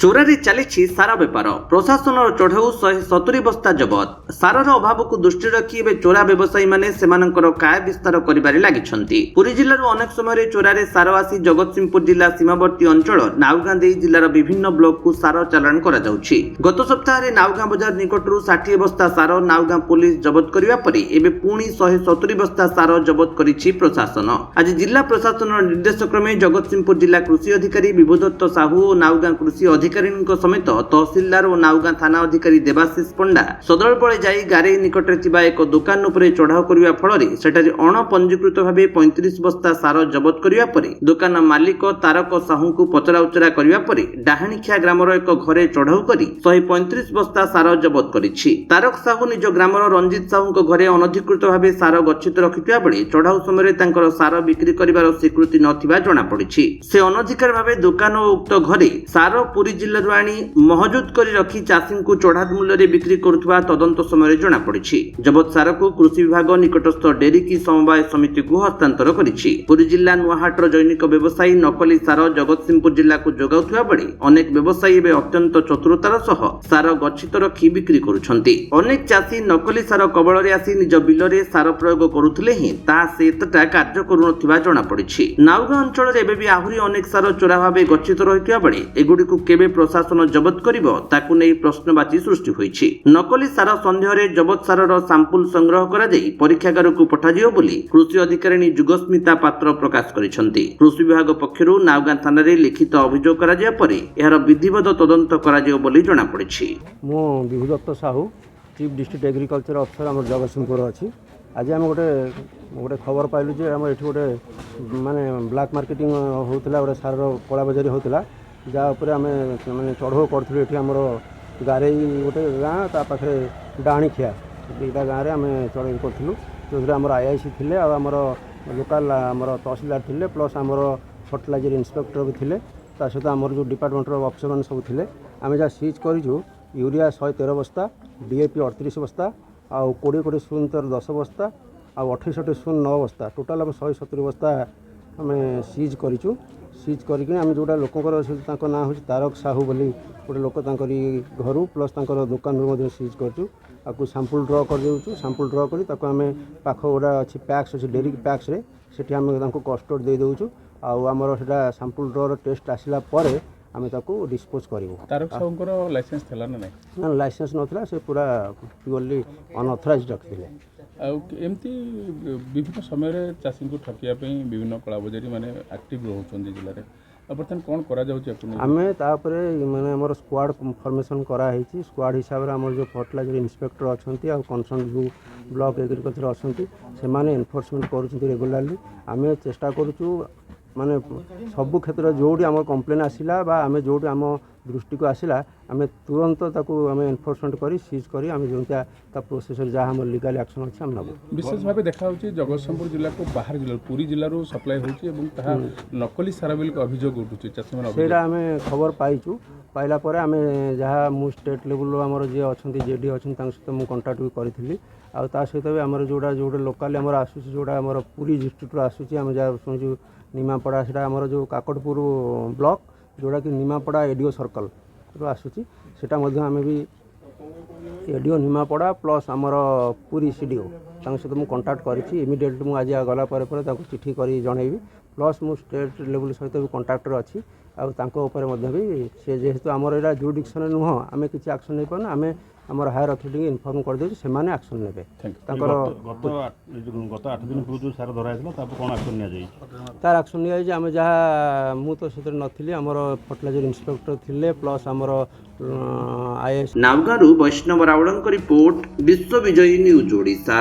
ଚୋରାରେ ଚାଲିଛି ସାର ବେପାର। ପ୍ରଶାସନର ଚଢ଼ଉ 170 ବସ୍ତା ଜବତ। ସାରର ଅଭାବକୁ ଦୃଷ୍ଟିରେ ରଖି ଏବେ ଚୋରା ବ୍ୟବସାୟୀମାନେ ସେମାନଙ୍କର କାୟ ବିସ୍ତାର କରିବାରେ ଲାଗିଛନ୍ତି। ପୁରୀ ଜିଲ୍ଲାରୁ ଅନେକ ସମୟରେ ଚୋରାରେ ସାର ଆସି ଜଗତସିଂହପୁର ଜିଲ୍ଲା ସୀମାବର୍ତ୍ତୀ ଅଞ୍ଚଳ ନାଉଗାଁ ଦେଇ ଜିଲ୍ଲାର ବିଭିନ୍ନ ବ୍ଲକକୁ ସାର ଚାଲାଣ କରାଯାଉଛି। ଗତ ସପ୍ତାହରେ ନାଉଗାଁ ବଜାର ନିକଟରୁ 60 ବସ୍ତା ସାର ନାଉଗାଁ ପୋଲିସ ଜବତ କରିବା ପରେ ଏବେ ପୁଣି 170 ବସ୍ତା ସାର ଜବତ କରିଛି ପ୍ରଶାସନ। ଆଜି ଜିଲ୍ଲା ପ୍ରଶାସନର ନିର୍ଦ୍ଦେଶ କ୍ରମେ ଜଗତସିଂହପୁର ଜିଲ୍ଲା କୃଷି ଅଧିକାରୀ ବିଭୁଦତ୍ତ ସାହୁ ଓ ନାଉଗାଁ କୃଷି ଅଧିକାରୀଙ୍କ ସमेत ତହସିଲଦାର ଓ ନାଉଗାଁ ଥାନା ଅଧିକାରୀ ଦେବାଶିଷ ପଣ୍ଡା ସଦଳବଳେ ଯାଇ ଗାରେଇ ନିକଟରେ ଥିବା ଏକ ଦୋକାନ ଉପରେ ଚଢ଼ାଉ କରିବା ଫଳରେ ସେଠାରେ ଅଣପଞ୍ଜୀକୃତ ଭାବେ 35 ବସ୍ତା ସାର ଜବତ କରିବା ପରେ ଦୋକାନ ମାଲିକ ତାରକ ସାହୁଙ୍କୁ ପଚରାଉଚରା କରିବା ପରେ ଡାହାଣିଖିଆ ଗ୍ରାମର ଏକ ଘରେ ଚଢ଼ାଉ କରି 135 ବସ୍ତା ସାର ଜବତ କରିଛି। ତାରକ ସାହୁ ନିଜ ଗ୍ରାମର ରଞ୍ଜିତ ସାହୁଙ୍କ ଘରେ ଅନଧିକୃତ ଭାବେ ସାର ଗଚ୍ଛିତ ରଖିଥିବା ବେଳେ ଚଢ଼ାଉ ସମୟରେ ତାଙ୍କର ସାର ବିକ୍ରି କରିବାର ସ୍ୱୀକୃତି ନଥିବା ଜଣାପଡ଼ିଛି। ସେ ଅନଧିକାର ଭାବେ ଦୋକାନ ଓ ଉକ୍ତ ଘରେ ସାର ପୁରୀ ଜିଲ୍ଲାରୁ ଆଣି ମହଜୁଦ କରି ରଖି ଚାଷୀଙ୍କୁ ଚଢ଼ା ମୂଲ୍ୟରେ ବିକ୍ରି କରୁଥିବା ତଦନ୍ତ ସମୟରେ ଜଣାପଡ଼ିଛି। ଜବତ ସାରକୁ କୃଷି ବିଭାଗ ନିକଟସ୍ଥ ଡେରିକି ସମବାୟ ସମିତିକୁ ହସ୍ତାନ୍ତର କରିଛି। ପୁରୀ ଜିଲ୍ଲା ନୂଆହାଟର ଜୈନିକ ବ୍ୟବସାୟୀ ନକଲି ସାର ଜଗତସିଂହପୁର ଜିଲ୍ଲାକୁ ଯୋଗାଉଥିବା ବେଳେ ଅନେକ ବ୍ୟବସାୟୀ ଏବେ ଅତ୍ୟନ୍ତ ଚତୁରତାର ସହ ସାର ଗଚ୍ଛିତ ରଖି ବିକ୍ରି କରୁଛନ୍ତି। ଅନେକ ଚାଷୀ ନକଲି ସାର କବଳରେ ଆସି ନିଜ ବିଲରେ ସାର ପ୍ରୟୋଗ କରୁଥିଲେ ହିଁ ତାହା ସେ ଏତେଟା କାର୍ଯ୍ୟ କରୁନଥିବା ଜଣାପଡ଼ିଛି। ନାଉଗାଁ ଅଞ୍ଚଳରେ ଏବେ ବି ଆହୁରି ଅନେକ ସାର ଚୋରା ଭାବେ ଗଚ୍ଛିତ ରହିଥିବା ବେଳେ ଏଗୁଡ଼ିକୁ କେବେ ପ୍ରଶାସନ ଜବତ କରିବ ତାକୁ ନେଇ ପ୍ରଶ୍ନବାଚୀ ସୃଷ୍ଟି ହୋଇଛି। ନକଲି ସାର ସନ୍ଦେହରେ ଜବତ ସାରର ସାମ୍ପୁଲ ସଂଗ୍ରହ କରାଯାଇ ପରୀକ୍ଷାଗାରକୁ ପଠାଯିବ ବୋଲି କୃଷି ଅଧିକାରିଣୀ ଯୁଗସ୍ମିତା ପାତ୍ର ପ୍ରକାଶ କରିଛନ୍ତି। କୃଷି ବିଭାଗ ପକ୍ଷରୁ ନାଉଗାଁ ଥାନାରେ ଲିଖିତ ଅଭିଯୋଗ କରାଯିବା ପରେ ଏହାର ବିଧିବଦ୍ଧ ତଦନ୍ତ କରାଯିବ ବୋଲି ଜଣାପଡ଼ିଛି। ମୁଁ Bibhudatta Sahu chief district agriculture officer ଆମର ଜଗତସିଂହପୁର ଅଛି। ଆଜି ଆମେ ଗୋଟେ ଖବର ପାଇଲୁ ଯେ ଆମର ଏଠି ଗୋଟେ ମାନେ ବ୍ଲାକ୍ ମାର୍କେଟିଂ ହେଉଥିଲା, ଗୋଟେ ସାରର କଳାବଜାରୀ ହେଉଥିଲା, ଯାହା ଉପରେ ଆମେ ମାନେ ଚଢ଼ଉ କରୁଥିଲୁ। ଏଠି ଆମର ଗାରେଇ ଗୋଟେ ଗାଁ, ତା ପାଖରେ ଡାହାଣିଖିଆ ଦୁଇଟା ଗାଁରେ ଆମେ ଚଢ଼ଉ କରୁଥିଲୁ, ଯେଉଁଥିରେ ଆମର ଆଇଆଇସି ଥିଲେ ଆଉ ଆମର ଲୋକାଲ ଆମର ତହସିଲଦାର ଥିଲେ, ପ୍ଲସ୍ ଆମର ଫର୍ଟିଲାଇଜର ଇନ୍ସପେକ୍ଟର ବି ଥିଲେ, ତା ସହିତ ଆମର ଯେଉଁ ଡିପାର୍ଟମେଣ୍ଟର ଅଫିସରମାନେ ସବୁ ଥିଲେ। ଆମେ ଯାହା ସିଜ୍ କରିଛୁ ୟୁରିଆ 113 ବସ୍ତା, DAP 38 ବସ୍ତା, ଆଉ 20-20-0 10 ବସ୍ତା, ଆଉ 28-28-9 ବସ୍ତା, ଟୋଟାଲ୍ ଆମେ 170 ବସ୍ତା ଆମେ ସିଜ୍ କରିଛୁ। ସିଜ୍ କରିକି ଆମେ ଯେଉଁଟା ଲୋକଙ୍କର ତାଙ୍କ ନାଁ ହେଉଛି ତାରକ ସାହୁ ବୋଲି ଗୋଟେ ଲୋକ, ତାଙ୍କରି ଘରୁ ପ୍ଲସ୍ ତାଙ୍କର ଦୋକାନରୁ ମଧ୍ୟ ସିଜ୍ କରିଛୁ। ତାକୁ ସାମ୍ପୁଲ୍ ଡ୍ର କରିଦେଉଛୁ। ସାମ୍ପୁଲ୍ ଡ୍ର କରି ତାକୁ ଆମେ ପାଖ ଗୋଟେ ଅଛି ପ୍ୟାକ୍ସ ଅଛି ଡେରିକି ପ୍ୟାକ୍ସରେ, ସେଠି ଆମେ ତାଙ୍କୁ କଷ୍ଟଡ୍ ଦେଇଦେଉଛୁ। ଆଉ ଆମର ସେଇଟା ସାମ୍ପୁଲ୍ ଡ୍ରର ଟେଷ୍ଟ ଆସିଲା ପରେ ଆମେ ତାକୁ ଡିସ୍ପୋଜ୍ କରିବୁ। ତାରକ ସାହୁଙ୍କର ଲାଇସେନ୍ସ ଥିଲା ନା ନାହିଁ? ନା, ଲାଇସେନ୍ସ ନଥିଲା, ସେ ପୁରା ପିଓରଲି ଅନଅଥରାଇଜ୍ଡ ରଖିଥିଲେ। ଆଉ ଏମିତି ବିଭିନ୍ନ ସମୟରେ ଚାଷୀଙ୍କୁ ଠକିବା ପାଇଁ ବିଭିନ୍ନ କଳାବଜାରୀ ମାନେ ଆକ୍ଟିଭ ରହୁଛନ୍ତି ଜିଲ୍ଲାରେ। ଆଉ ବର୍ତ୍ତମାନ କ'ଣ କରାଯାଉଛି? ଆମେ ତାପରେ ମାନେ ଆମର ସ୍କ୍ୱାଡ଼ ଫର୍ମେସନ୍ କରାହେଇଛି। ସ୍କ୍ୱାଡ଼ ହିସାବରେ ଆମର ଯେଉଁ ଫର୍ଟିଲାଇଜର ଇନ୍ସପେକ୍ଟର ଅଛନ୍ତି ଆଉ କନସର୍ନ ଯେଉଁ ବ୍ଲକ ଏଗ୍ରିକଲଚର ଅଛନ୍ତି ସେମାନେ ଏନଫୋର୍ସମେଣ୍ଟ କରୁଛନ୍ତି ରେଗୁଲାରଲି। ଆମେ ଚେଷ୍ଟା କରୁଛୁ ମାନେ ସବୁ କ୍ଷେତ୍ରରେ ଯେଉଁଠି ଆମର କମ୍ପ୍ଲେନ୍ ଆସିଲା ବା ଆମେ ଯେଉଁଠି ଆମ ଦୃଷ୍ଟିକୁ ଆସିଲା ଆମେ ତୁରନ୍ତ ତାକୁ ଆମେ ଏନଫୋର୍ସମେଣ୍ଟ କରି ସିଜ୍ କରି ଆମେ ଯେଉଁଟା ତା ପ୍ରୋସେସରେ ଯାହା ଆମର ଲିଗାଲ୍ ଆକ୍ସନ୍ ଅଛି ଆମେ ନେବୁ। ବିଶେଷ ଭାବେ ଦେଖାଯାଉଛି ଜଗତସିଂହପୁର ଜିଲ୍ଲାକୁ ବାହାର ଜିଲ୍ଲାରୁ ପୁରୀ ଜିଲ୍ଲାରୁ ସପ୍ଲାଏ ହେଉଛି ଏବଂ ତାହା ନକଲି ସାର ବୋଲି ଅଭିଯୋଗ ଉଠୁଛି ଚାଷୀମାନେ। ସେଇଟା ଆମେ ଖବର ପାଇଛୁ। ପାଇଲା ପରେ ଆମେ ଯାହା ମୁଁ ଷ୍ଟେଟ୍ ଲେବୁଲରୁ ଆମର ଯିଏ ଅଛନ୍ତି JD ଅଛନ୍ତି ତାଙ୍କ ସହିତ ମୁଁ କଣ୍ଟାକ୍ଟ ବି କରିଥିଲି। ଆଉ ତା ସହିତ ବି ଆମର ଯେଉଁଟା ଲୋକାଲି ଆମର ଆସୁଛି, ଯେଉଁଟା ଆମର ପୁରୀ ଡିଷ୍ଟ୍ରିକ୍ଟରୁ ଆସୁଛି, ଆମେ ଯାହା ଶୁଣିଛୁ ନିମାପଡ଼ା, ସେଇଟା ଆମର ଯେଉଁ କାକଟପୁର ବ୍ଲକ ଯେଉଁଟାକି ନିମାପଡ଼ା ADO ସର୍କଲରୁ ଆସୁଛି, ସେଇଟା ମଧ୍ୟ ଆମେ ବି ADO ନିମାପଡ଼ା ପ୍ଲସ୍ ଆମର ପୁରୀ CDO ତାଙ୍କ ସହିତ ମୁଁ କଣ୍ଟାକ୍ଟ କରିଛି। ଇମିଡ଼ିଏଟଲି ମୁଁ ଆଜି ଗଲା ପରେ ତାଙ୍କୁ ଚିଠି କରି ଜଣାଇବି। ପ୍ଲସ୍ ମୁଁ ଷ୍ଟେଟ୍ ଲେବୁଲ୍ ସହିତ ବି କଣ୍ଟାକ୍ଟରେ ଅଛି। ଆଉ ତାଙ୍କ ଉପରେ ମଧ୍ୟ ବି ସେ ଯେହେତୁ ଆମର ଏଇଟା ଜୁରିଡ଼ିକ୍ସନରେ ନୁହଁ, ଆମେ କିଛି ଆକ୍ସନ୍ ନେଇପାରୁନୁ। ଆମେ ଆମର ହାୟର ଅଥରିଟିକି ଇନଫର୍ମ କରିଦେଉଛୁ, ସେମାନେ ଆକ୍ସନ୍ ନେବେ। ତାଙ୍କର ଗତ 8 ଦିନ ପୂର୍ବରୁ ଯେଉଁ ସାର ଧରା ହେଇଥିଲା ତାକୁ କ'ଣ ଆକ୍ସନ୍ ନିଆଯାଇଛି? ତାର ଆକ୍ସନ୍ ନିଆଯାଇଛି। ଆମେ ଯାହା ମୁଁ ତ ସେଥିରେ ନଥିଲି, ଆମର ଫର୍ଟିଲାଇଜର ଇନ୍ସପେକ୍ଟର ଥିଲେ, ପ୍ଲସ୍ ଆମର IAS। ନାଉଗାଁରୁ ବୈଷ୍ଣବ ରାଉଳଙ୍କ ରିପୋର୍ଟ, ବିଶ୍ୱ ବିଜୟୀ ନ୍ୟୁଜ୍ ଓଡ଼ିଶା।